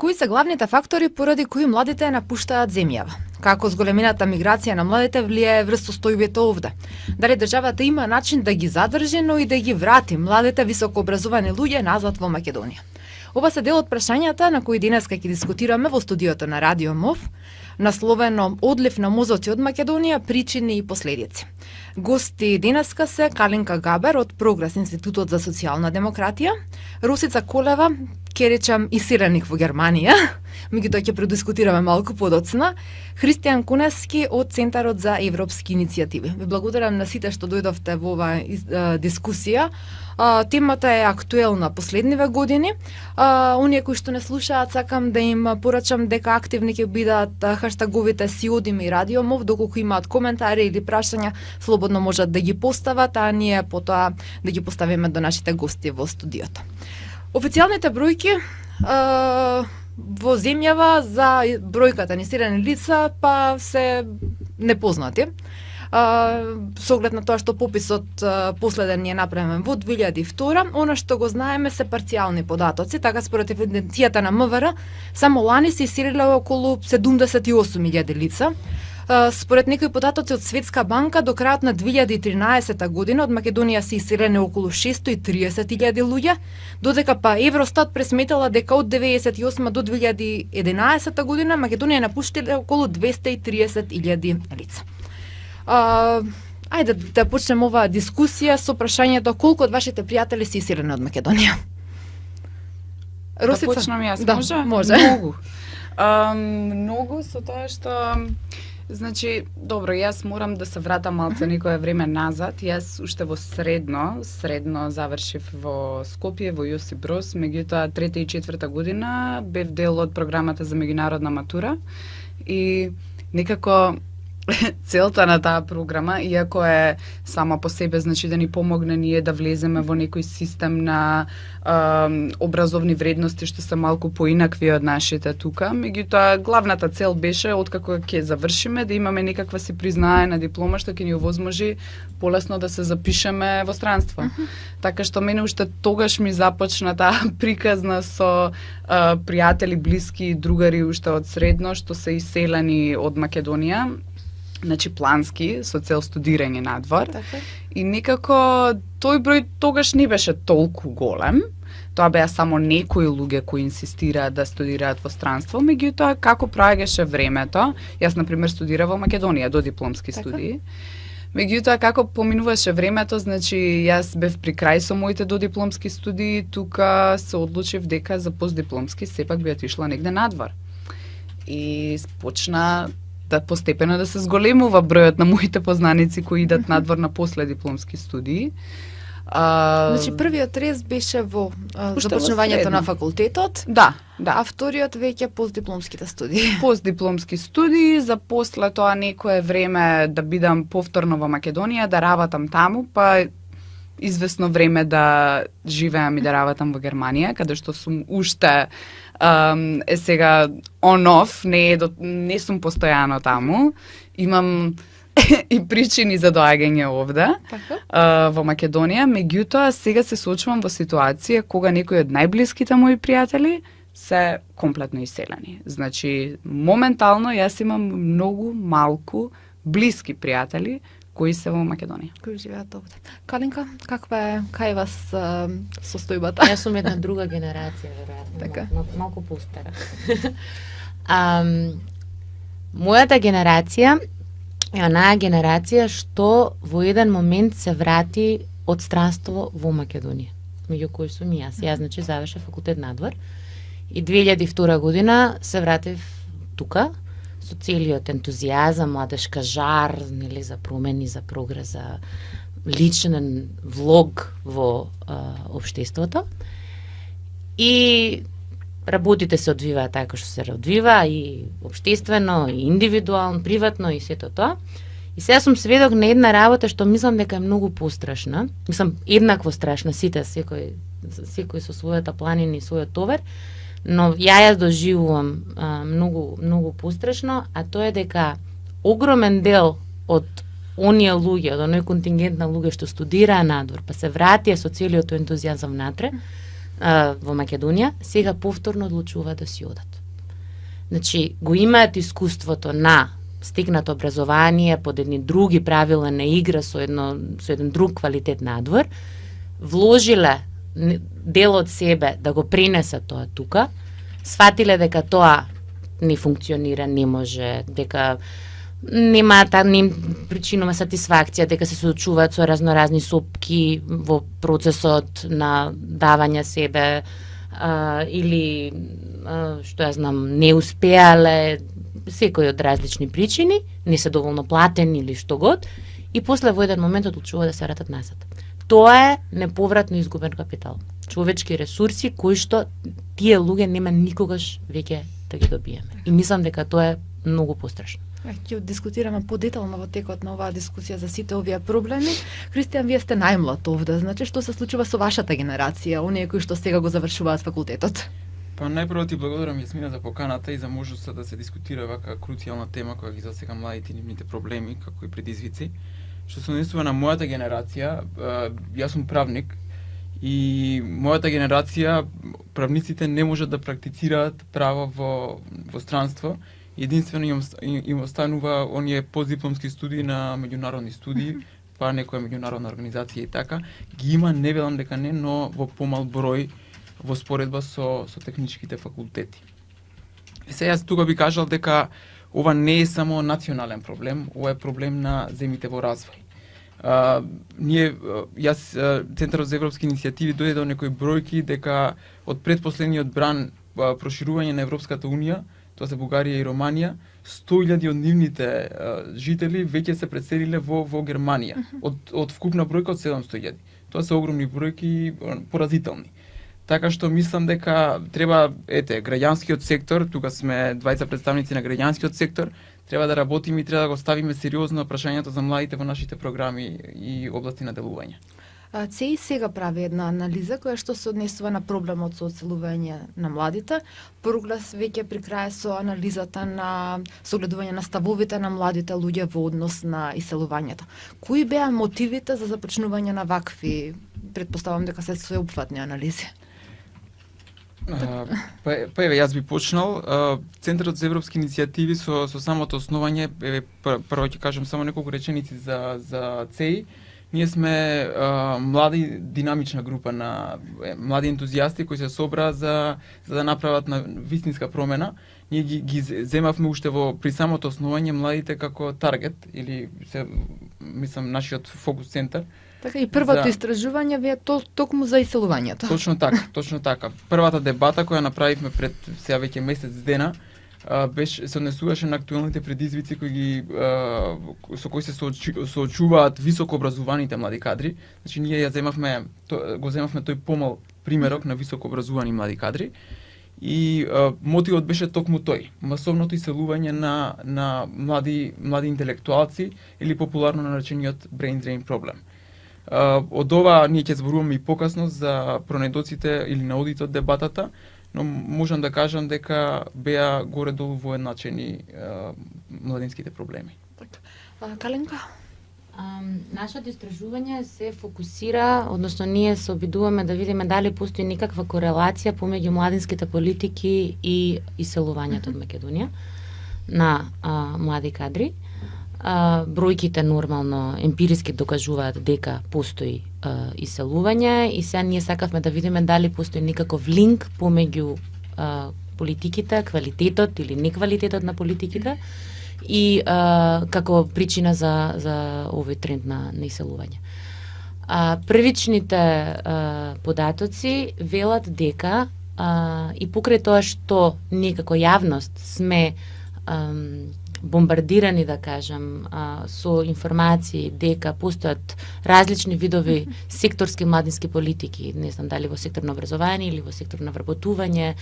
Кои се главните фактори поради кои младите напуштаат земјава? Како зголемената миграција на младите влијае врз состојбето овде? Дали државата има начин да ги задржи, но и да ги врати младите високообразовани луѓе назад во Македонија? Ова се дел од прашањата на кои денеска ќе дискутираме во студиото на Радио МОВ, насловено Одлив на мозоци од Македонија, причини и последици. Гости денеска се Калинка Габер од Прогрес Институтот за социјална демократија, Росица Колева, ќе речам исиреник во Германија, меѓутоа ќе предискутираме малку подоцна, Христијан Куневски од Центарот за европски иницијативи. Ви благодарам на сите што дојдовте во оваа дискусија. Темата е актуелна последниве години. Оние кои што не слушаат, сакам да им порачам дека активни ќе бидат хаштаговите Си одиме и Радио МОВ, доколку имаат коментари или прашања, слободно можат да ги постават, а ние потоа да ги поставиме до нашите гости во студиото. Официјалните бројки во земјава за бројката на исирени лица па се непознати. Со оглед на тоа што пописот последен ни е направен во 2002, она што го знаеме се парцијални податоци, така според евиденцијата на МВР, само лани се исириле околу 78.000 лица. Според некои податоци од Светска банка, до крајот на 2013 година од Македонија се исирене околу 630.000 луѓе, додека па Евростат пресметала дека од 1998 до 2011 година Македонија напуштиле околу 230.000 лица. Ајде да почнем оваа дискусија со прашањето колку од вашите пријатели се исирени од Македонија? Росица? Да почнам јас, да, може. Многу. Многу со тоа што значи, добро, јас морам да се вратам малце некое време назад. Јас уште во средно завршив во Скопје, во Јосип Брос, меѓутоа 3-та и 4-та година бев дел од програмата за меѓународна матура и некако целта на таа програма, иако е сама по себе, значи да ни помогне ние да влеземе во некој систем на образовни вредности што се малку поинакви од нашите тука, меѓутоа главната цел беше откако ќе завршиме да имаме некаква си признаена диплома што ќе ни овозможи полесно да се запишеме во странство. Така што мене уште тогаш ми започна таа приказна со пријатели, блиски, другари уште од средно што се иселени од Македонија, значи плански, со цел студирање надвор. Така. И некако тој број тогаш не беше толку голем. Тоа беа само некои луѓе кои инсистираат да студираат во странство, меѓутоа како проаѓаше времето, јас на пример студирав во Македонија до дипломски студии. Меѓутоа како поминуваше времето, значи јас бев при крај со моите додипломски студии, тука се одлучив дека за постдипломски сепак би отишла негде надвор. И почна да постепено да се зголемува бројот на моите познаници кои идат надвор на последипломски студии. Значи првиот рез беше во започнувањето на факултетот. Да. А вториот веќе постдипломските студии. Постдипломски студии, за после тоа некое време да бидам повторно во Македонија, да работам таму, па известно време да живеам и да работам во Германија, каде што сум уште е сега on-off, не сум постојано таму. Имам и причини за доаѓање овде, во Македонија, меѓутоа сега се соочувам во ситуација кога некои од најблиските мои пријатели се комплетно иселени. Значи, моментално јас имам многу малку блиски пријатели кои се во Македонија. Кои живеат овде. Калинка, каква е кај вас состојбата? Јас сум една друга генерација, веројатно. Така. Малку поустара. Мојата генерација е онаа генерација што во еден момент се врати од странство во Македонија. Меѓу кои сум и јас. Јас, значи, завршив факултет надвор и 2002 година се вратив тука со целиот ентузијазам, младешка жар, нели, за промени, за прогрес, за личен влог во општеството. И работите се одвиваат така што се одвива и општествено, и индивидуално, приватно и сето тоа. И сега сум сведок на една работа што мислам дека е многу пострашна. Мислам еднакво страшна, сите, секој со својата планина и својот товар, но ја доживувам многу пострашно, а тоа е дека огромен дел од оние луѓе, од оној контингент на луѓе што студираа надвор, па се вратија со целиот ентузијазам внатре, во Македонија, сега повторно одлучуваат да си одат. Значи, го имаат искуството на стигнато образование под едни други правила на игра со еден друг квалитет надвор, вложиле дел од себе да го пренесат тоа тука, сватиле дека тоа не функционира, не може, дека нема причинува сатисфакција, дека се соочуваат со разноразни сопки во процесот на давање себе, или што ја знам, не успеале, секој од различни причини, не се доволно платени или што год, и после во еден момент одлучува да се вратат назад. Тоа е неповратно изгубен капитал. Човечки ресурси кои што тие луѓе нема никогаш веќе да ги добиеме. И мислам дека тоа е многу пострашно. Ќе дискутираме подетално во текот на оваа дискусија за сите овие проблеми. Кристијан, вие сте најмлад овде, значи што се случува со вашата генерација, оние кои што сега го завршуваат факултетот? Па најпрво ти благодарам, Јасмина, за поканата и за можноста да се дискутира вака круцијална тема која ги засега младите и нивните проблеми, како и предизвици. Што се однесува на мојата генерација, јас сум правник и мојата генерација, правниците не можат да практицираат право во странство. Единствено им останува оние постдипломски студии на меѓународни студии, па некоја меѓународна организација и така. Ги има, не велам дека не, но во помал број во споредба со техничките факултети. Сега јас тука би кажал дека ова не е само национален проблем, ова е проблем на земјите во развој. Центарот за европски иницијативи дојде до некои бројки дека од предпоследниот бран проширување на Европската унија, тоа се Бугарија и Романија, 100.000 од нивните жители веќе се преселиле во Германија, од вкупна бројка од 700.000. Тоа се огромни бројки, поразителни. Така што мислам дека треба, граѓанскиот сектор, тука сме двајца представници на граѓанскиот сектор, треба да работиме и треба да го ставиме сериозно прашањето за младите во нашите програми и области на делување. ЦЕИ сега прави една анализа која што се однесува на проблемот со одселување на младите. Проглас веќе при крај со анализата на согледување на ставовите на младите луѓе во однос на иселувањето. Кои беа мотивите за започнување на вакви, предпоставам дека се сеопфатни анализи? Јас би почнал. Центарот за европски иницијативи со самото основање, прво ќе кажам само неколку реченици за ЦЕИ. Ние сме млади динамична група на млади ентузијасти кои се собраа за да направат вистинска промена. Ние ги земавме уште при самото основање младите како таргет или мислам нашиот фокус центар. Така и првото истражување ве токму за иселувањето. Точно така. Првата дебата која направивме пред сега веќе месец дена се однесуваше на актуелните предизвици со кои се соочуваат високо образуваните млади кадри. Значи ние го земавме тој помал примерок на високо образувани млади кадри и мотивот беше токму тој, масовното иселување на млади интелектуалци или популарно наречениот brain drain проблем. Од ова ние ќе зборуваме и покасно за пронедоците или наудите од дебатата, но можам да кажам дека беа горе-долу воедначени младинските проблеми. Каленка? Нашето истражување се фокусира, односно ние се обидуваме да видиме дали постои некаква корелација помеѓу младинските политики и иселувањето од Македонија на млади кадри. Бројките нормално емпириски докажуваат дека постои иселување и сега ние сакавме да видиме дали постои некаков линк помеѓу политиките, квалитетот или неквалитетот на политиките и како причина за овој тренд на иселување. Првичните податоци велат дека и покрај тоа што некако јавност сме бомбардирани, да кажам, со информации дека постојат различни видови секторски младински политики, не знам дали во сектор на образование или во сектор на вработување,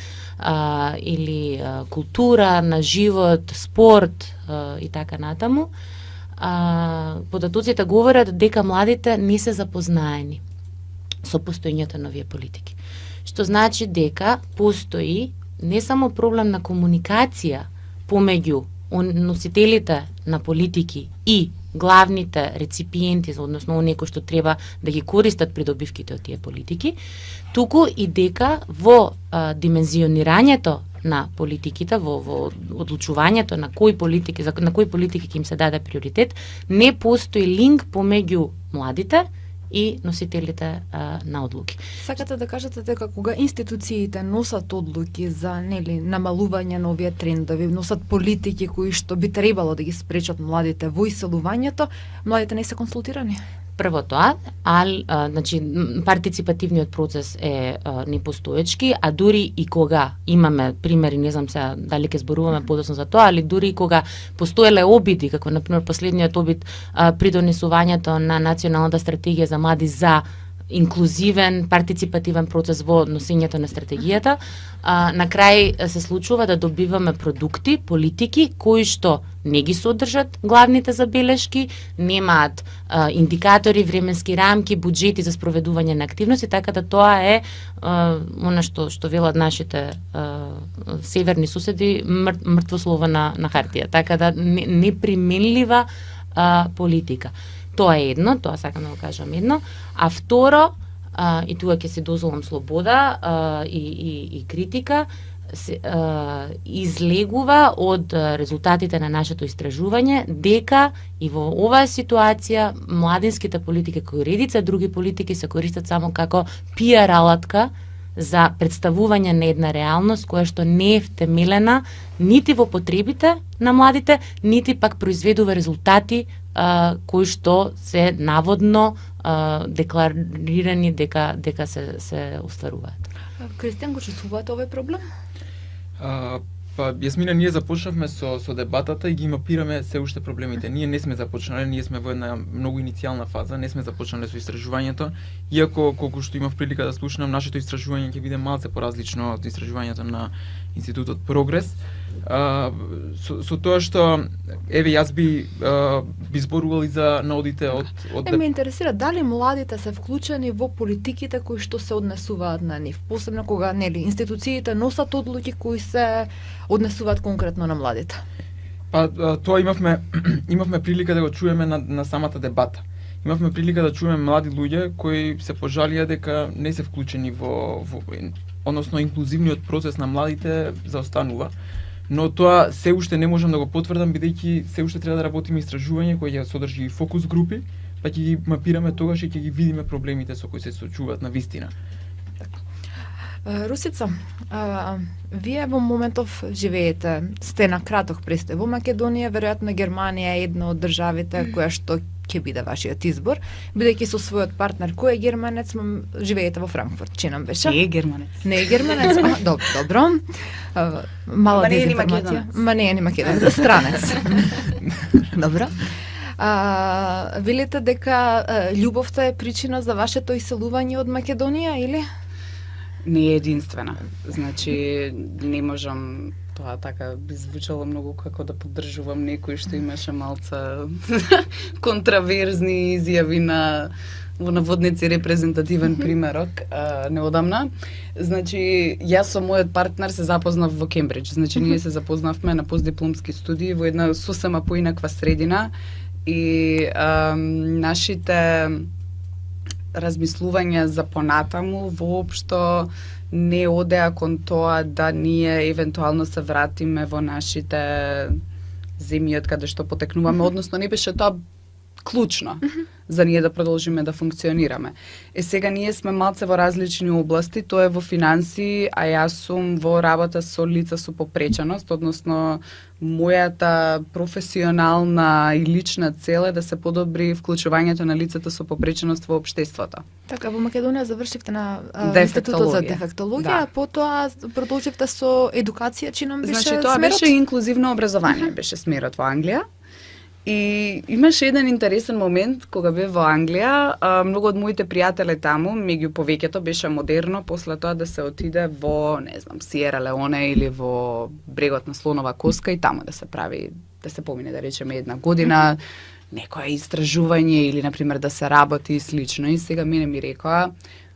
или култура, на живот, спорт и така натаму. Податоците говорат дека младите не се запознаени со постоењето на овие политики. Што значи дека постои не само проблем на комуникација помеѓу носителите на политики и главните реципиенти, односно оние кои што треба да ги користат придобивките од тие политики, туку и дека во димензионирањето на политиките, во одлучувањето на кои политики ќе им се даде приоритет, не постои линк помеѓу младите и носителите на одлуки. Сакате да кажете дека кога институциите носат одлуки за намалување на овие трендови, носат политики кои што би требало да ги спречат младите во иселувањето, младите не се консултирани? Прво тоа, значи партиципативниот процес е непостоечки, а дури и кога имаме примери, не знам сега дали ќе зборуваме подоцна за тоа, али дури и кога постоеле обиди, како например последниот обид при донесувањето на националната стратегија за млади за инклузивен, партиципативен процес во носењето на стратегијата, на крај се случува да добиваме продукти, политики кои што не ги содржат главните забелешки, немаат индикатори, временски рамки, буџети за спроведување на активности, така да тоа е она што велат нашите северни соседи, мртво слово на хартија, така да неприменлива политика. Тоа е едно, тоа сакам да го кажам едно, а второ, и тука ќе се дозволам слобода и критика, излегува од резултатите на нашето истражување дека и во оваа ситуација младинските политики кои редица други политики се користат само како пиар алатка за представување на една реалност која што не е втемелена нити во потребите на младите, нити пак произведува резултати кои што се наводно декларирани дека се остваруваат. Кристијан, го чувствувате овој проблем? Па, Јасмина, ние започнавме со дебатата и ги мапираме се уште проблемите. Ние не сме започнале, ние сме во една многу иницијална фаза, не сме започнале со истражувањето, иако колку што имав прилика да слушнам, нашето истражување ќе биде малце поразлично од истражувањето на Институтот Прогрес. Со тоа што еве јас би зборувал и за наодите од ме интересира дали младите се вклучени во политиките кои што се однесуваат на нив, посебно кога институциите носат одлуки кои се однесуваат конкретно на младите. Па тоа имавме прилика да го чуеме на самата дебата. Имавме прилика да чуеме млади луѓе кои се пожалија дека не се вклучени во односно инклузивниот процес на младите заостанува. Но тоа се уште не можам да го потврдам, бидејќи се уште треба да работиме истражување кој ќе содржи фокус групи, па ќе ги мапираме тогаш и ќе ги видиме проблемите со кои се соочуваат на вистина. Русица, вие во моментов живеете, сте на краток престе во Македонија, веројатно Германија е една од државите која што ќе биде вашиот избор, бидејќи со својот партнер кој е германец, живеете во Франкфурт, чинам беше? Не е германец. Не е германец, добро. Мала дезинформација. Ма не е ни македонец, странец. Добро. Велите дека љубовта е причина за вашето иселување од Македонија, или? Не е единствена. Значи, не можам, тоа така би звучало многу како да поддржувам некој што имаше малца контраверзни изјави на во наводници репрезентативен примерок неодамна. Значи, јас со мојот партнер се запознав во Кембридж. Значи, ние се запознавме на постдипломски студии во една сосема поинаква средина и нашите размислувања за понатаму воопшто не одеа кон тоа да ние евентуално се вратиме во нашите земји од каде што потекнуваме, односно не беше тоа клучно за ние да продолжиме да функционираме. Сега ние сме малце во различни области, тоа е во финансии, а јас сум во работа со лица со попреченост, односно мојата професионална и лична цел е да се подобри вклучувањето на лицата со попреченост во општеството. Така, во Македонија завршивте на Институтот за дефектологија, да. А потоа продолживте со едукација, чинам беше значи, тоа смерот? беше инклузивно образование, беше смерот во Англија. И имаше еден интересен момент кога бев во Англија, многу од моите пријатели таму, меѓу повеќето беше модерно после тоа да се отиде во, не знам, Сиера Леоне или во брегот на Слонова коска и таму да се прави, да се помине да речеме една година, некое истражување или на пример да се работи и слично. И сега мене ми рекоа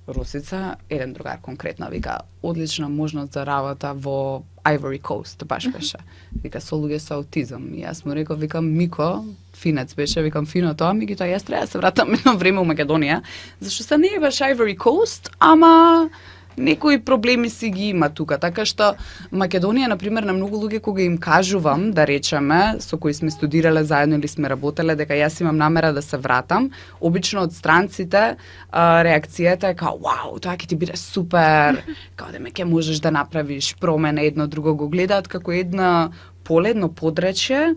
Русица, еден другар конкретно вика, одлична можност за работа во Ivory Coast, баш беше. Вика, со луѓе со аутизам. И јас му реков, викам, Мико, финец беше, викам, фино тоа, меѓутоа јас треба да се вратам едно време у Македонија, зашто се не е баш Ivory Coast, ама некои проблеми си ги има тука, така што Македонија, например, на многу луѓе кога им кажувам, да речеме, со кои сме студирале заедно или сме работеле, дека јас имам намера да се вратам, обично од странците реакцијата е као, вау, тоа ќе ти биде супер, као да ме ќе можеш да направиш промена, едно друго го гледаат како една поледно подречје,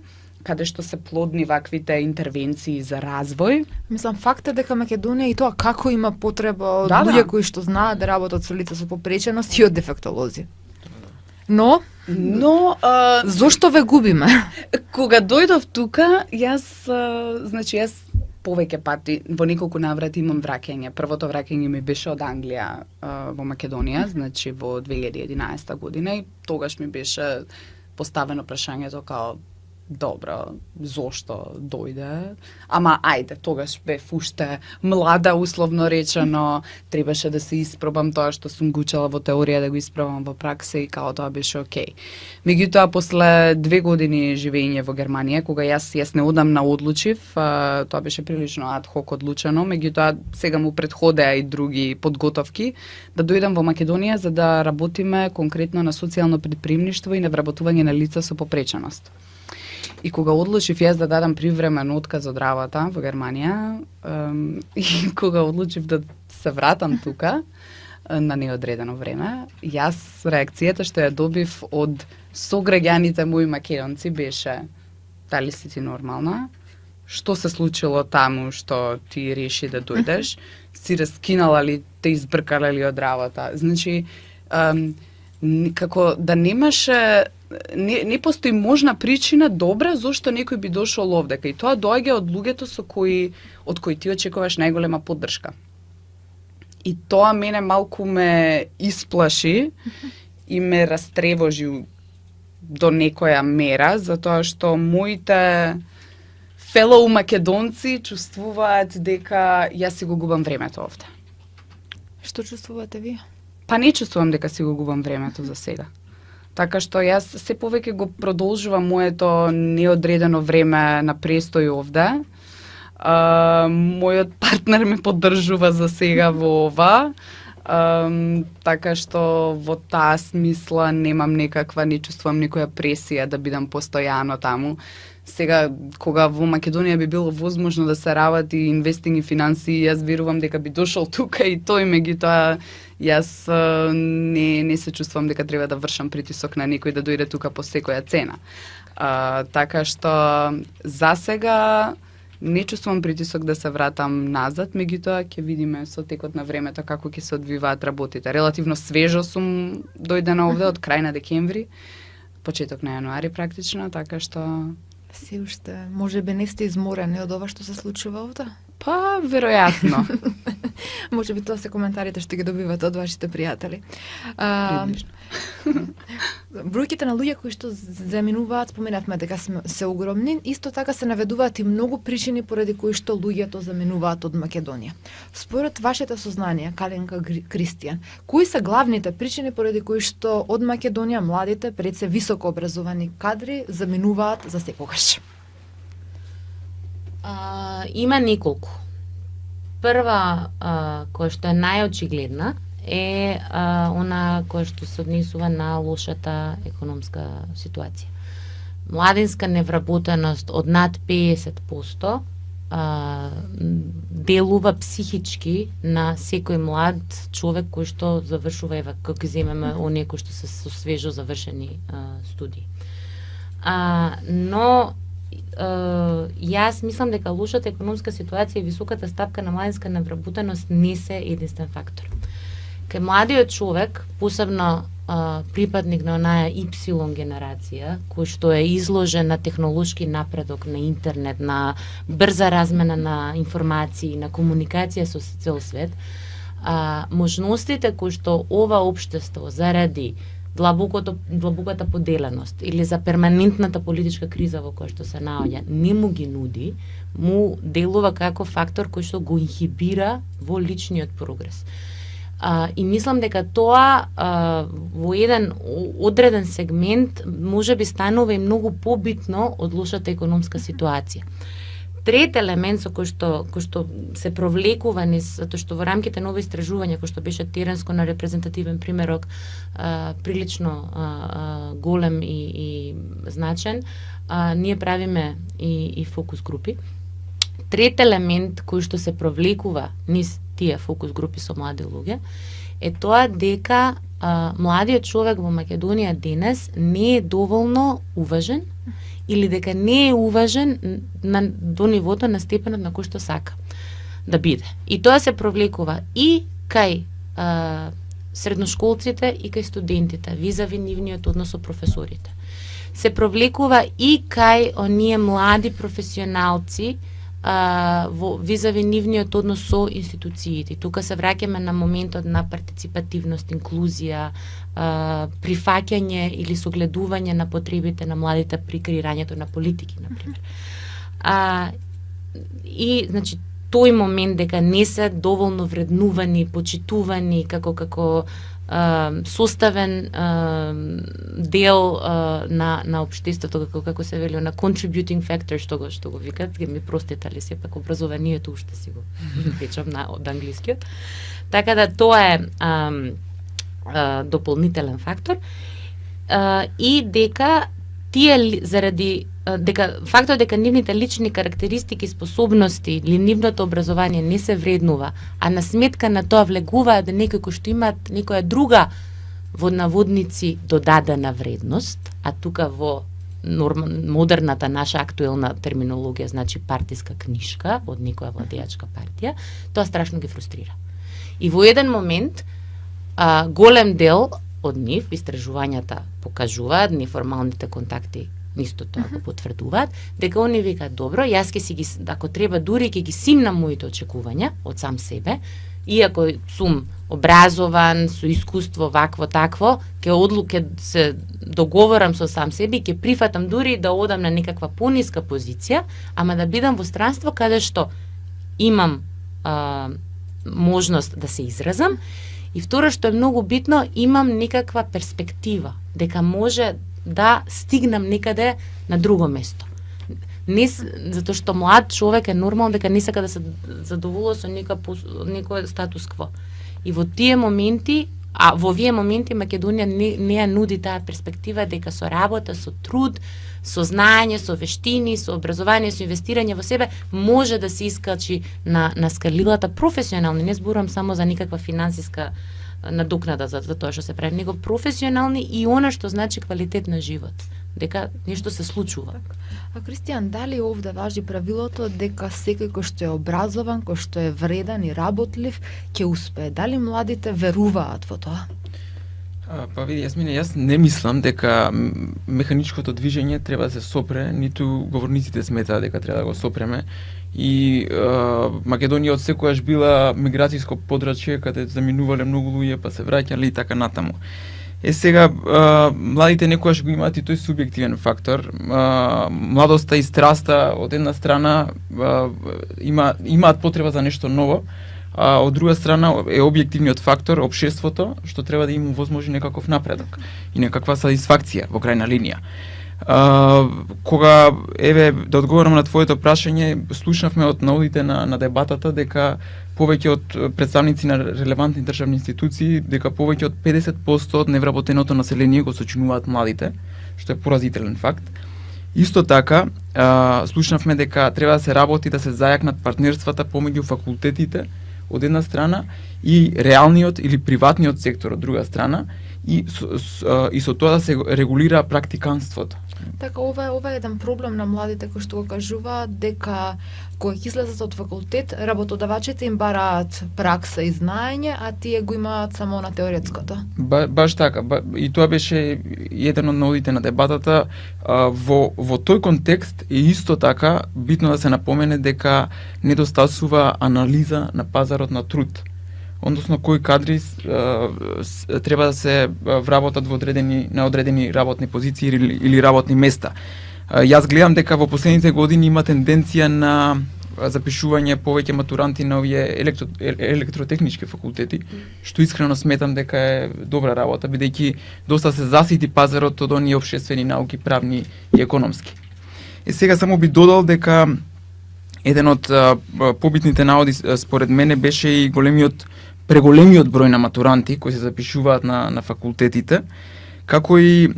каде што се плодни ваквите интервенции за развој. Мислам, факт е дека Македонија и тоа како има потреба од Да, луѓе да. кои што знаат да работат со лица со попреченост и од дефектолози. Но, зошто ве губиме? Кога дојдов тука, јас повеќе пати, во неколку наврати имам враќање. Првото враќање ми беше од Англија во Македонија, значи во 2011 година и тогаш ми беше поставено прашањето као добро, зошто дојде? Ама ајде, тогаш бев уште млада, условно речено, требаше да се испробам тоа што сум го учела во теорија, да го испробам во пракса и као тоа беше окей. Меѓутоа, после 2 години живење во Германија, кога јас не одамна одлучив, тоа беше прилично ад хок одлучено, меѓутоа сега му претходеа и други подготовки, да дојдам во Македонија за да работиме конкретно на социјално предприемништво и на вработување на лица со попреченост. И кога одлучив јас да дадам привремен отказ од работа во Германија, и кога одлучив да се вратам тука на неодредено време, јас реакцијата што ја добив од сограѓаните мои македонци беше: дали си ти нормална? Што се случило таму што ти реши да дојдеш? Си раскинала ли, те избркала ли од работа? Значи, како да немаше, не постои можна причина добра зошто некој би дошол овдека, и тоа доаѓа од луѓето од кои ти очекуваш најголема поддршка. И тоа мене малку ме исплаши и ме растревожи до некоја мера, затоа што моите фелоу македонци чувствуваат дека јас си го губам времето овде. Што чувствувате вие? Па не чувствувам дека си го губам времето за сега. Така што јас се повеќе го продолжувам моето неодредено време на престој овде. Мојот партнер ме поддржува за сега во ова. Така што во таа смисла немам некаква, не чувствувам некоја пресија да бидам постојано таму. Сега, кога во Македонија би било возможно да се работи инвестинг и финансии, јас верувам дека би дошол тука и тој, меѓутоа јас не се чувствувам дека треба да вршам притисок на некој да дојде тука по секоја цена. Така што за сега не чувствувам притисок да се вратам назад, меѓутоа ќе видиме со текот на времето како ќе се одвиваат работите. Релативно свежо сум дојдена овде од крај на декември, почеток на јануари практично, така што Се уште, може би не сте изморени од ова што се случува овде? па веројатно. Може би тоа се коментарите што ги добивате од вашите пријатели. Приближно. Бројките на луѓе кои што заминуваат, споменавме дека се огромни, исто така се наведуваат и многу причини поради кои што луѓето заминуваат од Македонија. Според вашето сознание, Каленка Кристијан, кои се главните причини поради кои што од Македонија младите, пред се високо образовани кадри, заминуваат за секогаш? Има неколку. Прва, која што е најочигледна, е она која што се однесува на лошата економска ситуација. Младинска невработеност од над 50% делува психички на секој млад човек кој што завршува, ева, како земеме оние кои што се со свежо завршени студии. Но јас мислам дека лошата економска ситуација и високата стапка на младинска невработеност не се единствен фактор. Кај младиот човек, посебно припадник на онаа Y генерација, кој што е изложен на технолошки напредок, на интернет, на брза размена на информации, на комуникација со цел свет, можностите кои што ова општество заради длабоката поделеност или за перманентната политичка криза во која што се наоѓа, не му ги нуди, му делува како фактор кој што го инхибира во личниот прогрес. И мислам дека тоа во еден одреден сегмент може би станува и многу побитно од лошата економска ситуација. Трет елемент со кој што се провлекува низ, затоа што во рамките на ово истражување кој што беше теренско на репрезентативен примерок прилично голем и значен, ние правиме и фокус групи. Трет елемент кој што се провлекува низ тие фокус групи со млади луѓе е тоа дека младиот човек во Македонија денес не е доволно уважен или дека не е уважен до нивото на степенот на кој што сака да биде. И тоа се провлекува и кај средношколците и кај студентите, визави нивниот однос со професорите. Се провлекува и кај оние млади професионалци визави нивниот однос со институциите. Тука се враќаме на моментот на партиципативност, инклузија, прифаќање или согледување на потребите на младите при креирањето на политики, например. И, значи, тој момент дека не се доволно вреднувани, почитувани како составен дел на општеството, како се вели, на contributing factor, што го викат, ми простите ли сепак образованието уште си го печам од англискиот. Така да тоа е дополнителен фактор и дека тие заради фактот дека нивните лични карактеристики, способности или нивното образование не се вреднува, а на сметка на тоа влегуваат да некои кои што имаат некоја друга во наводници додадена вредност, а тука во модерната наша актуелна терминологија значи партиска книшка од некоја владеачка партија, тоа страшно ги фрустрира. И во еден момент голем дел од нив, истражувањата покажуваат, неформалните контакти исто тоа го потврдуваат, дека они викаат, добро, јас ќе си ги, ако треба, дури ќе ги симнам моите очекувања од сам себе, иако сум образован, со искуство вакво такво, ќе се договорам со сам себе и ќе прифатам дури да одам на некаква пониска позиција, ама да бидам во странство каде што имам можност да се изразам, и второ што е многу битно, имам некаква перспектива, дека може да стигнам некаде на друго место. Не затоа што млад човек е нормално дека не сака да се задоволува со некој статус кво. И во тие моменти, во овие моменти Македонија не ја нуди таа перспектива дека со работа, со труд, со знаење, со вештини, со образование, со инвестирање во себе може да се искачи на скалилата професионални, не зборувам само за никаква финансиска надокнада за тоа што се прави, него професионални и она што значи квалитет на живот, дека нешто се случува. А Кристијан, дали овде важи правилото дека секој кој што е образован, кој што е вреден и работлив, ќе успее? Дали младите веруваат во тоа? Па види, јас не мислам дека механичкото движење треба да се сопре, ниту говорниците сметаат дека треба да го сопреме. И Македонија од секојаш била миграцијско подрачје каде заминувале многу луѓе, па се враќале и така натаму. Сега младите некогаш го имаат и тој субјективен фактор. Младоста и страста од една страна имаат потреба за нешто ново, а од друга страна е објективниот фактор општеството што треба да им возможи некаков напредок и некаква сатисфакција во крајна линија. Кога да одговорам на твоето прашање, слушнавме од наудите на дебатата дека повеќе од представници на релевантни државни институции, дека повеќе од 50% од невработеното население го сочинуваат младите, што е поразителен факт. Исто така, слушнавме дека треба да се работи да се зајакнат партнерствата помеѓу факултетите од една страна и реалниот или приватниот сектор од друга страна и со тоа да се регулира практиканството. Така, ова е еден проблем на младите кои што го кажуваат дека кога ќе излезат од факултет, работодавачите им бараат пракса и знаење, а тие го имаат само на теоретското. Баш така, и тоа беше еден од наудите на дебатата. Во тој контекст е исто така битно да се напомене дека недостасува анализа на пазарот на труд. Односно кои кадри треба да се вработат на одредени работни позиции или работни места. Јас гледам дека во последните години има тенденција на запишување повеќе матуранти на овие електротехнички факултети, што искрено сметам дека е добра работа, бидејќи доста се засити пазарот од оние општествени науки, правни и економски. И сега само би додал дека еден од побитните наводи според мене беше и преголемиот број на матуранти кои се запишуваат на факултетите, како и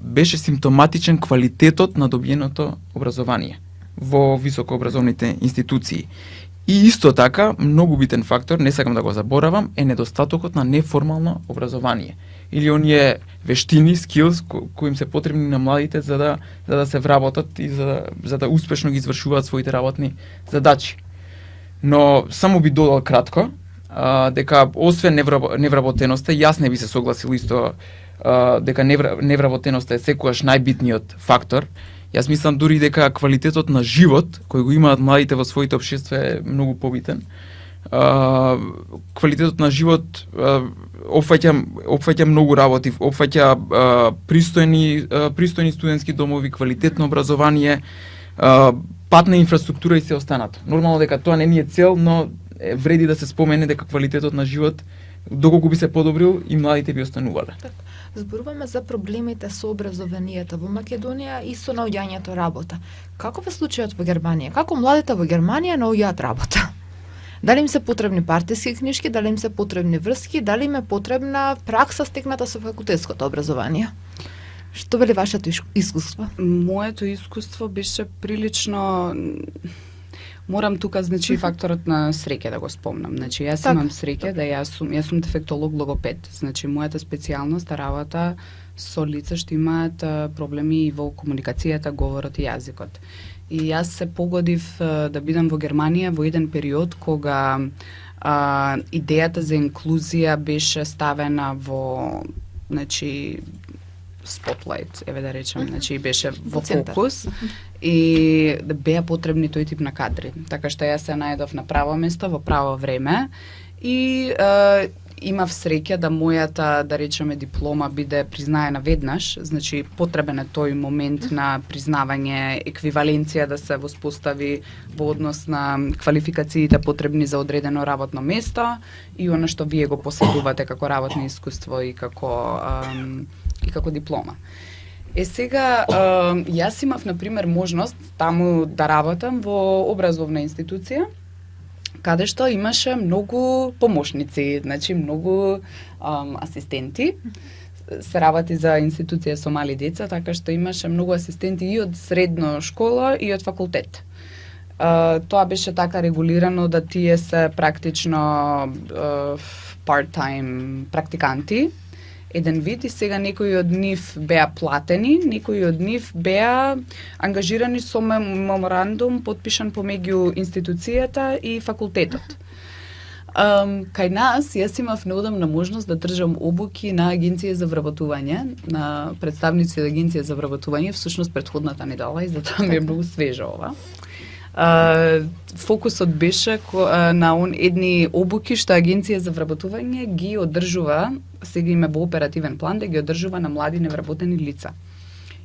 беше симптоматичен квалитетот на добиеното образование во високообразовните институции. И исто така, многу битен фактор, не сакам да го заборавам, е недостатокот на неформално образование. Или оние вештини, skills, кои им се потребни на младите за да се вработат и за да успешно ги извршуваат своите работни задачи. Но само би додал кратко, дека освен невработеноста, јас не би се согласил исто дека невработеноста е секогаш најбитниот фактор. Јас мислам дури дека квалитетот на живот кој го имаат младите во своите општества е многу побитен. Квалитетот на живот опфаќа многу работи, опфаќа пристојни студентски домови, квалитетно образование, патна инфраструктура и се останато. Нормално дека тоа не е цел, но вреди да се спомене дека квалитетот на живот доколку би се подобрил и младите би останувале. Зборуваме за проблемите со образованието во Македонија и со наоѓањето работа. Каков е случајот во Германија? Како младите во Германија наоѓаат работа? Дали им се потребни партиски книжки, дали им се потребни врски, дали им е потребна пракса стекната со факултетското образование? Што вели вашето искуство? Моето искуство беше прилично... Морам тука, значи, факторот на среќа да го спомнам. Значи, јас имам среќа да јас сум дефектолог логопед. Значи, мојата специјалност е работа со лица што имаат проблеми во комуникацијата, говорот и јазикот. И јас се погодив да бидам во Германија во еден период кога идејата за инклузија беше ставена во, значи, spotlight, еве да речем, значи беше во фокус и да беа потребни тој тип на кадри. Така што јас се најдов на право место во право време и имав среќа да мојата, да речеме, диплома биде признаена веднаш, значи потребен е тој момент на признавање, еквиваленција да се воспостави во однос на квалификациите потребни за одредено работно место и она што вие го поседувате како работно искуство и како диплома. Сега, јас имав, например, можност таму да работам во образовна институција, каде што имаше многу помошници, значи многу асистенти. Се работи за институција со мали деца, така што имаше многу асистенти и од средно школа и од факултет. Тоа беше така регулирано да тие се практично part-time практиканти, еден вид, и сега некои од нив беа платени, некои од нив беа ангажирани со меморандум подпишан помеѓу институцијата и факултетот. Кај нас, јас имав неодамна можност да држам обуки на Агенција за вработување, на представници од Агенција за вработување, всушност претходната недела, и затоа ми е многу свежо ова. Фокусот беше на едни обуки што Агенција за вработување ги одржува, сега има во оперативен план да ги одржува на млади невработени лица.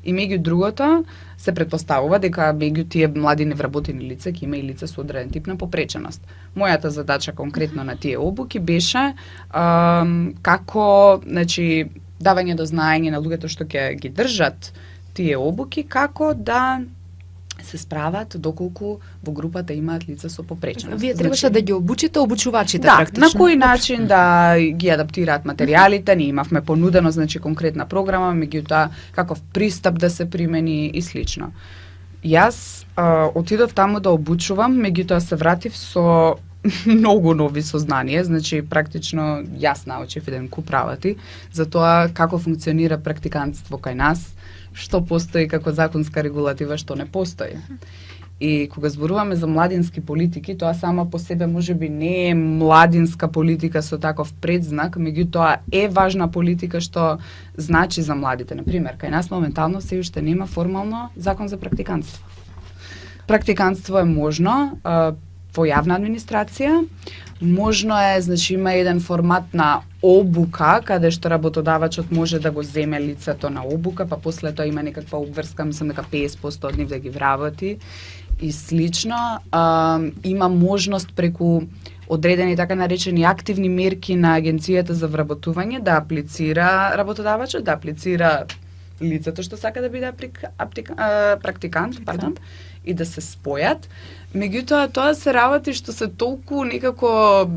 И меѓу другото се претпоставува дека меѓу тие млади невработени лица ќе има и лица со одреден тип на попреченост. Мојата задача конкретно на тие обуки беше како, значи, давање до знаење на луѓето што ќе ги држат тие обуки, како да се справат доколку во групата имаат лица со попреченост. Вие требаше да ги обучите обучувачите, да, практично. На кој начин да ги адаптираат материјалите, ние имавме понудено, значи, конкретна програма, меѓутоа каков пристап да се примени и слично. Јас отидов таму да обучувам, меѓутоа се вратив со многу нови сознанија, значи практично јас научив еден куп работи за тоа како функционира практикантство кај нас, што постои како законска регулатива, што не постои. И кога зборуваме за младински политики, тоа само по себе можеби не е младинска политика со таков предзнак, меѓутоа е важна политика што значи за младите. Например, кај нас моментално се уште нема формално закон за практикантство. Практикантство е можно во јавна администрација, можно е, значи има еден формат на обука, каде што работодавачот може да го земе лицето на обука, па после тоа има некаква обврска, мислам дека 50% од нив да ги вработи. и слично, има можност преку одредени така наречени активни мерки на агенцијата за вработување да аплицира работодавачот, да аплицира лицето што сака да биде практикант, и да се спојат. Меѓутоа, тоа се работи што се толку некако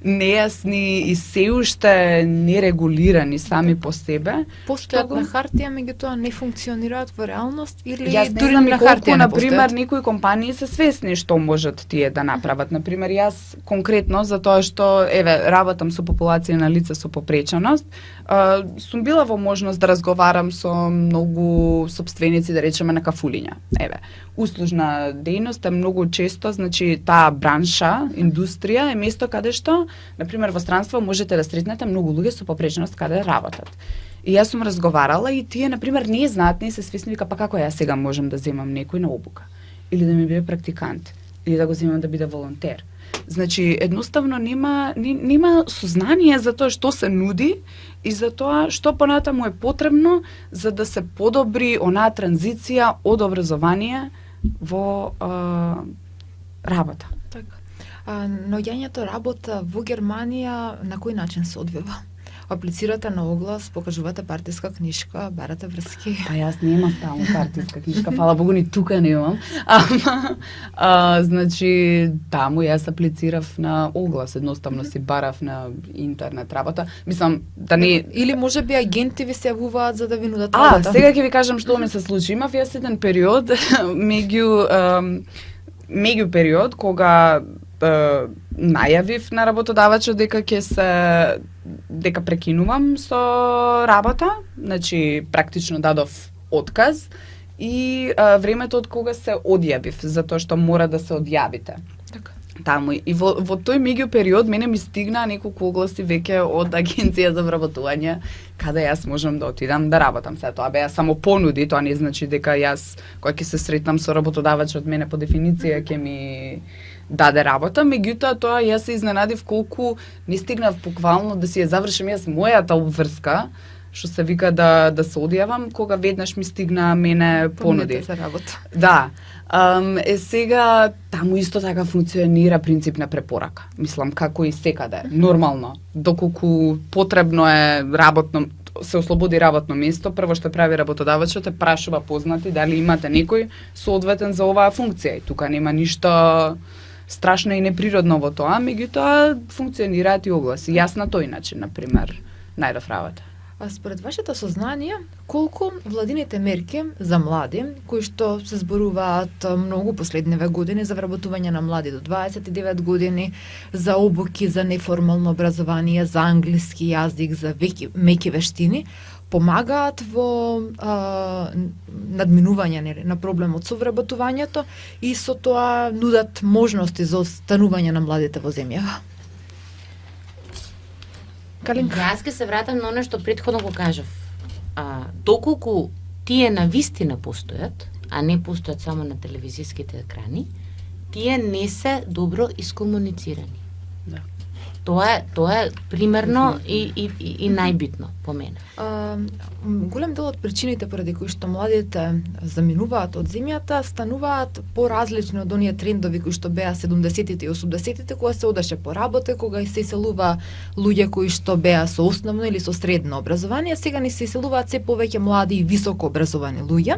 нејасни и се уште нерегулирани сами по себе. Постојат на хартија, меѓутоа не функционираат во реалност или Јас не дури знам на колку, хартија не например, постојат? некои компании се свесни што можат тие да направат. Например, јас конкретно за тоа што работам со популација на лица со попреченост, сум била во можност да разговарам со многу сопственици, да речеме, на кафулиња. Услужна дејност е многу често, значи таа бранша, индустрија е место каде што, например, во странство можете да сретнете многу луѓе со попреченост каде работат. И јас сум разговарала и тие, например, не знаат, не се свесни, вика, па како јас сега можам да земам некој на обука? Или да ми биде практикант? Или да го земам да биде волонтер? Значи, едноставно нема сознание за тоа што се нуди и за тоа што понатаму е потребно за да се подобри онаа транзиција од образование во работа. Така. Наоѓањето работа во Германија на кој начин се одвива? Аплицирате на оглас, покажувате партиска книшка, барате врски. Па јас немам таму партиска книшка, фала Богу ни тука немам. Значи, таму јас аплицирав на оглас, едноставно си барав на интернет работа. Мислам, да не... Или може би агенти ви се јавуваат за да ви нудат работа? Сега ќе ви кажам што ми се случи. Имав јас еден период, меѓу период, кога најавив на работодавачот дека дека прекинувам со работа, значи практично дадов отказ и времето од кога се одјавив, затоа што мора да се одјавите. Така. Таму и во тој меѓу период мене ми стигнаа неколку огласи веќе од агенција за вработување каде јас можам да отидам да работам. Се тоа беа само понуди, тоа не значи дека јас кога ќе се сретнам со работодавачот мене по дефиниција ќе ми даде работа, меѓутоа тоа јас се изненадив колку не стигнав буквално да си ја завршим јас мојата обврска, што се вика да се одјавам, кога веднаш ми стигна мене понуди за работа. Да. Сега таму исто така функционира принцип на препорака. Мислам како и секаде, нормално. Доколку потребно е работно се ослободи работно место, прво што прави работодавачот е прашува познати дали имате некој соодветен за оваа функција. И тука нема ништо страшно и неприродно во тоа, меѓутоа функционираат и огласи. Јас на тој начин, например, најдов работа. А според вашето сознание, колку владините мерки за млади, кои што се зборуваат многу последниве години за вработување на млади до 29 години, за обуки, за неформално образование, за англиски јазик, за меки вештини, помагаат во надминување на проблемот со вработувањето и со тоа нудат можности за останување на младите во земјава? Калинка? Јас ќе се вратам на оно што претходно го кажав. Доколку тие навистина постојат, а не постојат само на телевизиските екрани, тие не се добро искомуницирани. Да. Тоа е примерно и најбитно по мене. Голем дел од причините поради кои што младите заминуваат од земјата стануваат поразлични од оние трендови кои што беа 70-тите и 80-тите, кога се одеше по работа, кога се иселува луѓе кои што беа со основно или со средно образование, сега ни се иселуваат се повеќе млади и високо образовани луѓе.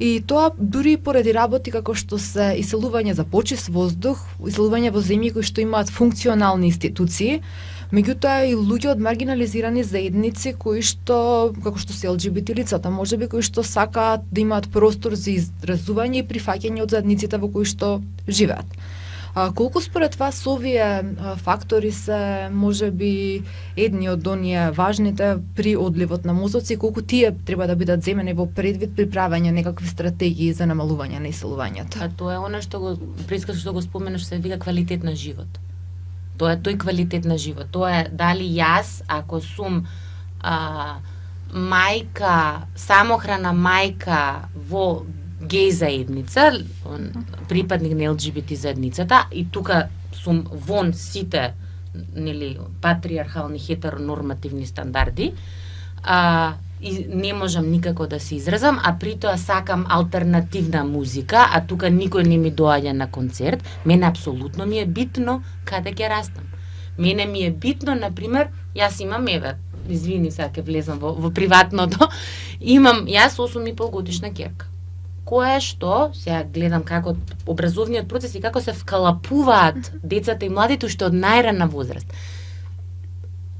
И тоа дури поради работи како што се иселување за почист воздух, иселување во земји кои што имаат функционални институции, меѓутоа и луѓе од маргинализирани заедници кои што, како што се ЛГБТ лицата, можеби кои што сакаат да имаат простор за изразување и прифаќање од заедниците во кои што живеат. Колку според вас овие фактори се можеби едни од оние важните при одливот на мозоци, колку тие треба да бидат земени во предвид при правење некакви стратегии за намалување на иселувањето? Тоа е она што го прискаш што го споменаш, се вика квалитет на живот. Тоа е тој квалитет на живот. Тоа е дали јас ако сум мајка, самохрана мајка во геј заедница, припадник на ЛГБТ заедницата, и тука сум вон сите патриархални хетеронормативни стандарди, и не можам никако да се изразам, а при тоа сакам алтернативна музика, а тука никој не ми доаѓа на концерт, мене апсолутно ми е битно каде ќе растам. Мене ми е битно, например, јас имам, еве, извини, сега ќе влезам во приватното, имам јас 8,5 годишна ќерка, која што, сега гледам како образовниот процес и како се вкалапуваат децата и младите уште од најрана возраст.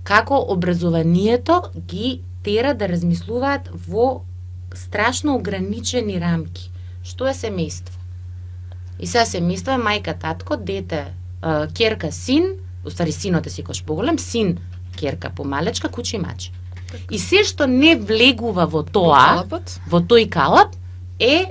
Како образованието ги тера да размислуваат во страшно ограничени рамки. Што е семејство? И сега семејство е мајка, татко, дете, ќерка, син, уствари синот е секојаш поголем, син, ќерка помалечка, куче и маче. И се што не влегува во тоа, во тој калап, е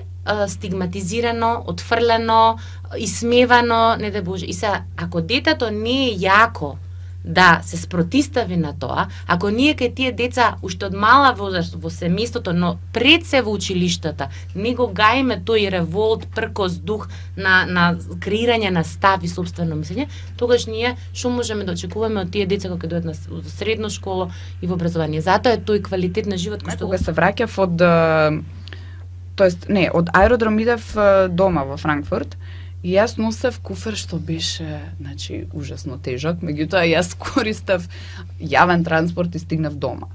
стигматизирано, отфрлено, исмевано, не да Боже. И сега, ако детето не е јако да се спротистави на тоа, ако ние кај тие деца уште од мала возраст во семејството, но пред се во училиштата, не го гаиме тој револт, пркос, дух на креирање на став и собствено мислење, тогаш ние што можеме да очекуваме од тие деца кога дојдат на средно школа и во образование. Затоа е тој квалитет на живот кој што кога се враќав од аеродром идев дома во Франкфурт. И јас носев куфер што беше, значи, ужасно тежок, меѓутоа јас користев јавен транспорт и стигнав дома.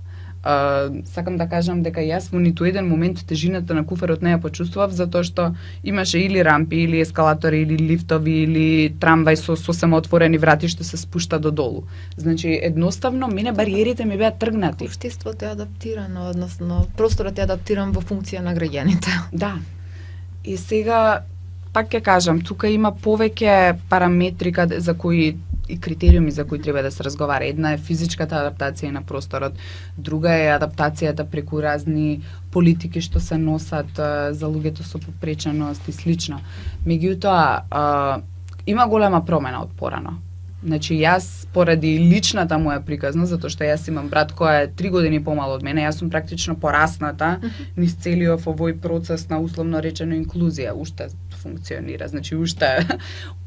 Сакам да кажам дека јас во ниту еден момент тежината на куферот не ја почувствував, затоа што имаше или рампи, или ескалатори, или лифтови, или трамвај со сосема отворени врати што се спушта до долу. Значи, едноставно, мене бариерите ми беа тргнати. Општеството е адаптирано, односно, просторот е адаптиран во функција на граѓаните. Да. И сега, пак ќе кажам, тука има повеќе параметри за кои и критериуми за кои треба да се разговара. Една е физичката адаптација на просторот, друга е адаптацијата преку разни политики што се носат за луѓето со попреченост и слично. Меѓутоа, има голема промена од порано. Значи, јас, поради личната моја приказна, затоа што јас имам брат која е 3 години помало од мене, јас сум практично порасната низ целиот овој процес на условно речено инклузија, уште функционира, значи уште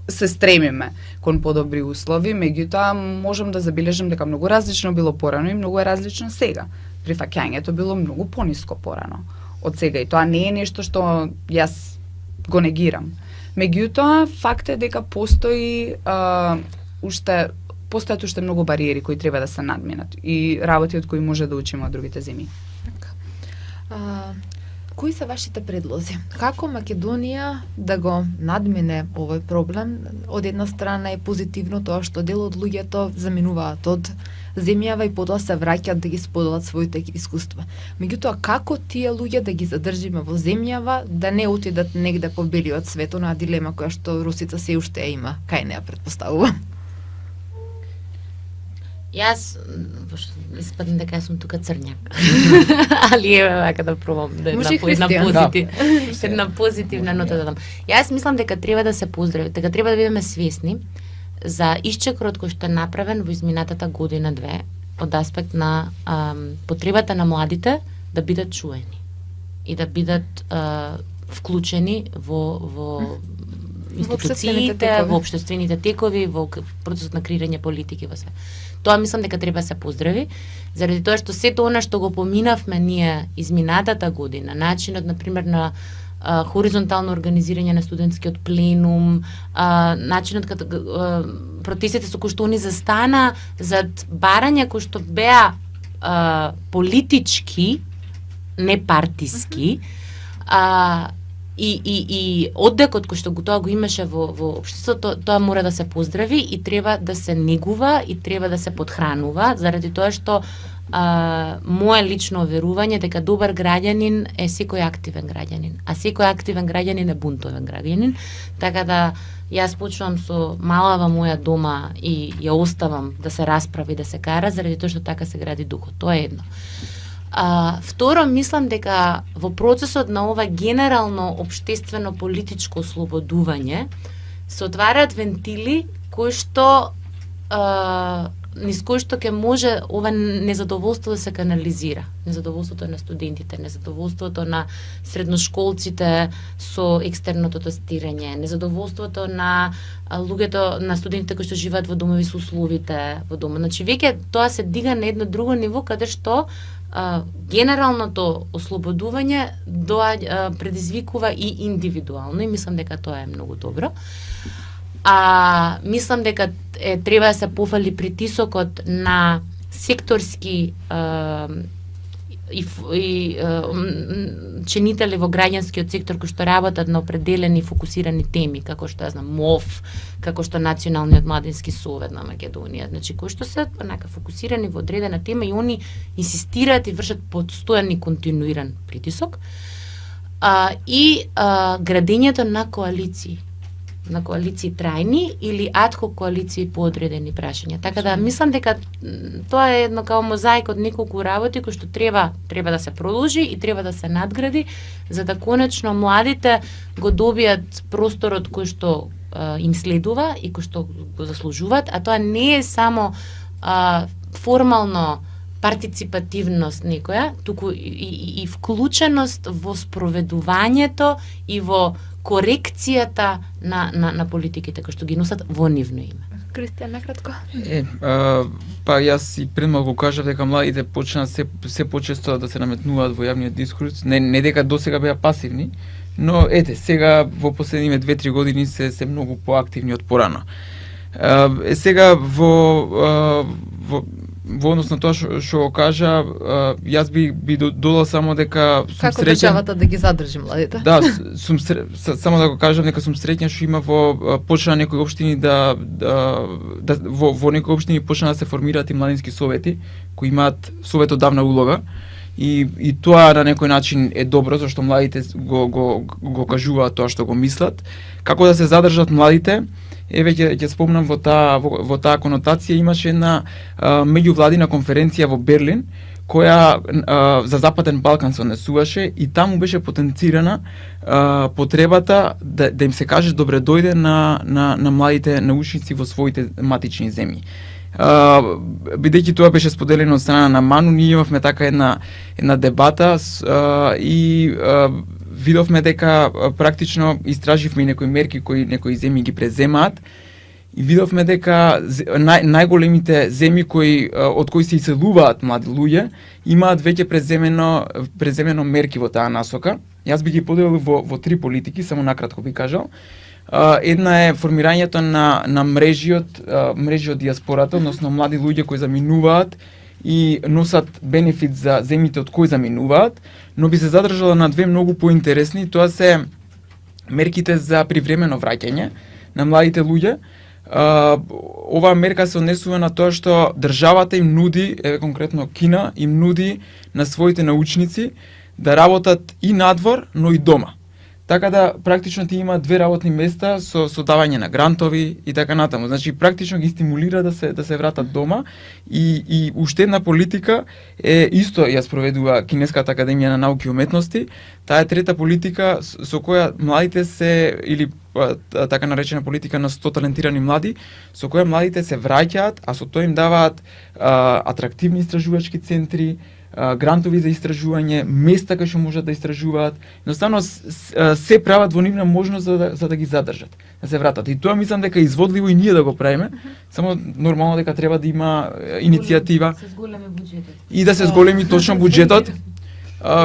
се стремиме кон подобри услови, меѓутоа можам да забележам дека многу различно било порано и многу е различно сега. Прифаќањето било многу пониско порано од сега и тоа не е нешто што јас го негирам. Меѓутоа, факт е дека постојат уште многу бариери кои треба да се надминат и работи од кои може да учиме од другите земји. Кои се вашите предлози? Како Македонија да го надмине овој проблем? Од една страна е позитивно тоа што дел од луѓето заминуваат од земјава и потоа се враќаат да ги споделат своите искуства. Меѓутоа, како тие луѓе да ги задржиме во земјава, да не отидат негде по белиот свет, онаа дилема која што Русица се уште има, кај неа претпоставува? Јас испадам дека јас сум тука црњак. Али еве вака да пробам да една позитивна нота да дам. Јас мислам дека треба да се поздрави, дека треба да бидеме свесни за исчекорот кој што е направен во изминатата година-две од аспект на потребата на младите да бидат чуени и да бидат вклучени во институциите, во општествените текови, во процесот на креирање политики во све. Тоа мислам дека треба да се поздрави, заради тоа што сето она што го поминавме ние изминатата година, начинот, например, на хоризонтално организирање на студентскиот пленум, начинот кога протестите со кои што они застана зад барања кои што беа политички, не партиски, и оддекот кој што тоа го имаше во општеството, тоа мора да се поздрави и треба да се негува и треба да се подхранува, заради тоа што мое лично верување дека добар граѓанин е секој активен граѓанин, а секој активен граѓанин е бунтовен граѓанин, така да јас почнувам со малава моја дома и ја оставам да се расправи, да се кара, заради тоа што така се гради духот. Тоа е едно. Второ, мислам дека во процесот на ова генерално општествено политичко ослободување се отвараат вентили кои што низ кои што ќе може ова незадоволство да се канализира. Незадоволството на студентите, незадоволството на средношколците со екстерното тестирање, незадоволството на луѓето, на студентите кои што живеат во домови со условите во дома. Значи, веќе тоа се дига на едно друго ниво каде што генералното ослободување предизвикува и индивидуално и мислам дека тоа е многу добро. Мислам дека треба да се пофали притисокот на секторски чинители во граѓанскиот сектор кои што работат на определени фокусирани теми, како што МОВ, како што Националниот младински совет на Македонија, значи кои што се фокусирани во одредена тема и они инсистираат и вршат постојан и континуиран притисок. Градењето на коалиции трајни или адхок коалиции по одредени прашања. Така да мислам дека тоа е едно као мозаик од неколку работи кои што треба да се продолжи и треба да се надгради за да конечно младите го добијат просторот кој што им следува и кој што го заслужуваат, а тоа не е само формално партиципативност некоја, туку и вклученост во спроведувањето и во корекцијата на политиките кои што ги носат во нивно име. Кристијан, накратко. Па јас и пред малку кажав дека младите почнаа се почесто да се наметнуваат во јавниот дискурс, не дека досега беа пасивни, но сега во последниве 2-3 години се многу поактивни од порано. Сега во однос на тоа што го кажа, јас би додал само дека сум како среќен. Како државата да ги задржи младите? Да, само да го кажам дека сум среќен што има почна некои општини во некои општини почна да се формираат и младински совети кои имаат советодавна улога и тоа на некој начин е добро зашто младите го кажуваат тоа што го мислат. Како да се задржат младите? Ќе спомнам во таа конотација имаше една меѓувладина конференција во Берлин која за Западен Балкан се однесуваше и таму беше потенцирана потребата да им се каже добре дојде на младите научници во своите матични земји. Бидејќи тоа беше споделено од страна на МАНУ, ние имавме така една дебата и видовме дека практично истраживме и некои мерки кои некои земји ги преземаат и видовме дека најголемите земји од кои се иселуваат млади луѓе имаат веќе преземено мерки во таа насока. Јас би ги поделил во 3 политики, само накратко би кажал. Една е формирањето на мрежи од диаспората, односно млади луѓе кои заминуваат и носат бенефит за земјите од кои заминуваат, но би се задржала на 2 многу поинтересни, тоа се мерките за привремено враќање на младите луѓе. Оваа мерка се однесува на тоа што државата им нуди, конкретно Кина, им нуди на своите научници да работат и надвор, но и дома. Така да практично ти има 2 работни места со давање на грантови и така натаму. Значи практично ги стимулира да се вратат дома и уште една политика е исто ја спроведува Кинеската академија на науки и уметности. Таа е 3та политика со која младите или така наречена политика на 100 талентирани млади, со која младите се враќаат, а со тоа им даваат атрактивни истражувачки центри, грантови за истражување, места кај што можат да истражуваат, едноставно се прават во нивна можност за да ги задржат, да се вратат. И тоа мислам дека е изводливо и ние да го правиме, само нормално дека треба да има иницијатива и да се зголеми точно буџетот,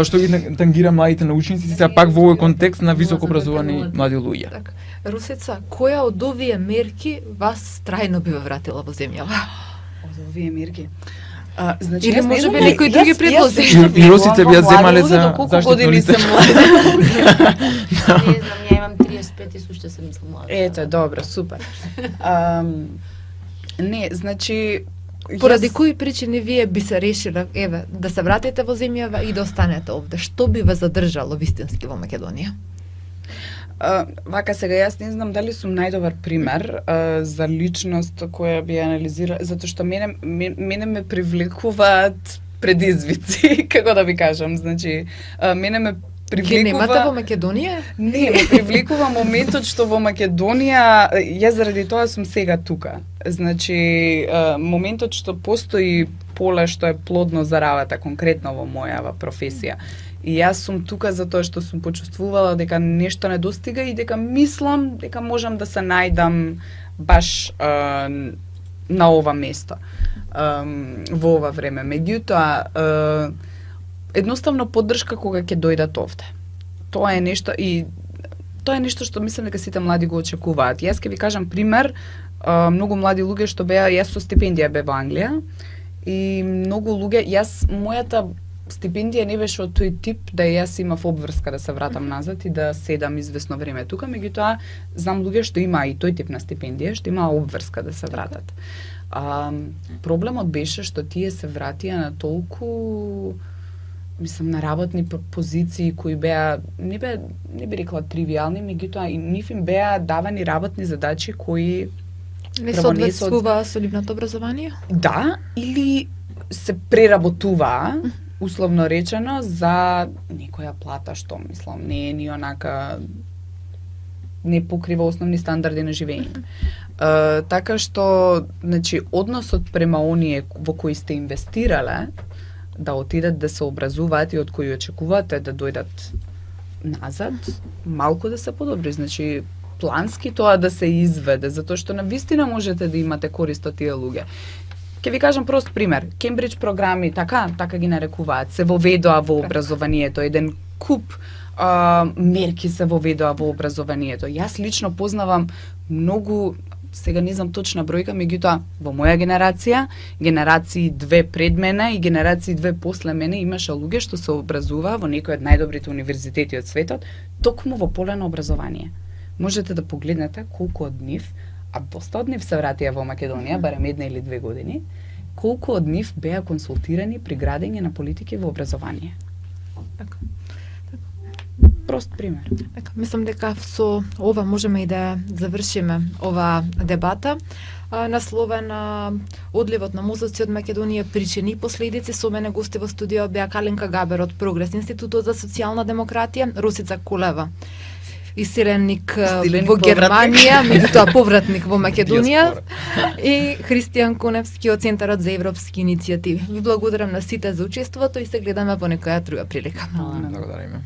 што ги тангира младите научници, сега пак во овој контекст на високо образовани млади луѓе. Так. Русица, која од овие мерки вас трајно би ве вратила во земјава? Од овие мерки? Значи, или може би некои други предлози. И Русица би ја земале за колку години се млада. Не знам, ја имам 35 и уште се мислам млада. Ето, добро, супер. Не, значи поради кои причини вие би се решила да се вратите во земјава и да останете овде? Што би ве задржало вистински во Македонија? Вака сега јас не знам дали сум најдобар пример за личност која би анализира, затоа што мене ме привлекуваат предизвици, како да ви кажам, значи мене ме привлекува. Ги немате во Македонија? Не, ме привлекува моментот што во Македонија, јас заради тоа сум сега тука. Значи моментот што постои поле што е плодно за работа, конкретно во мојава професија. И јас сум тука затоа што сум почувствувала дека нешто недостига и дека мислам дека можам да се најдам баш на ова место во ова време. Меѓутоа, едноставно поддршка кога ќе дојдат овде. Тоа е нешто што мислам дека сите млади го очекуваат. Јас ќе ви кажам пример, многу млади луѓе што беа, јас со стипендија бев во Англија и многу луѓе, мојата стипендија не беше од тој тип да јас имав обврска да се вратам назад и да седам извесно време тука, меѓутоа знам луѓе што има и тој тип на стипендија, што има обврска да се вратат. Проблемот беше што тие се вратија на толку, мислам, на работни позиции кои беа не би рекла тривијални, меѓутоа и нив им беа давани работни задачи кои не соодветствува со нивното образование? Да, или се преработуваа, условно речено, за некоја плата што, мислам, не е ни онака, не покрива основни стандарди на живење. Така што, значи, односот према оние во кои сте инвестирале, да отидат да се образуваат и од кои очекувате да дојдат назад, малку да се подобри. Значи, плански тоа да се изведе, затоа што навистина можете да имате корист од тие луѓе. Ќе ви кажам прост пример. Кембридж програми, така ги нарекуваат, се воведоа во образованието. Еден куп мерки се воведоа во образованието. Јас лично познавам многу, сега не знам точна бројка, меѓутоа во моја генерација, генерации 2 пред мене и генерации 2 после мене имаше луѓе што се образуваа во некои од најдобрите универзитети од светот, токму во поле на образование. Можете да погледнете колку од нив, а доста од нив се вратија во Македонија, барем 1 или 2 години, колку од нив беа консултирани при градење на политики во образование. Така. Прост пример. Така, мислам дека со ова можеме и да завршиме ова дебата. Насловена одливот на мозоци од Македонија, причини и последици. Со мене гости во студио беа Каленка Габер од Прогрес Институтот за социјална демократија, Росица Кулева, иселеник во Германија, меѓутоа повратник во Македонија, и Христијан Коневски од Центарот за европски иницијативи. Ви благодарам на сите за учеството и се гледаме во некоја друга прилика. Благодариме.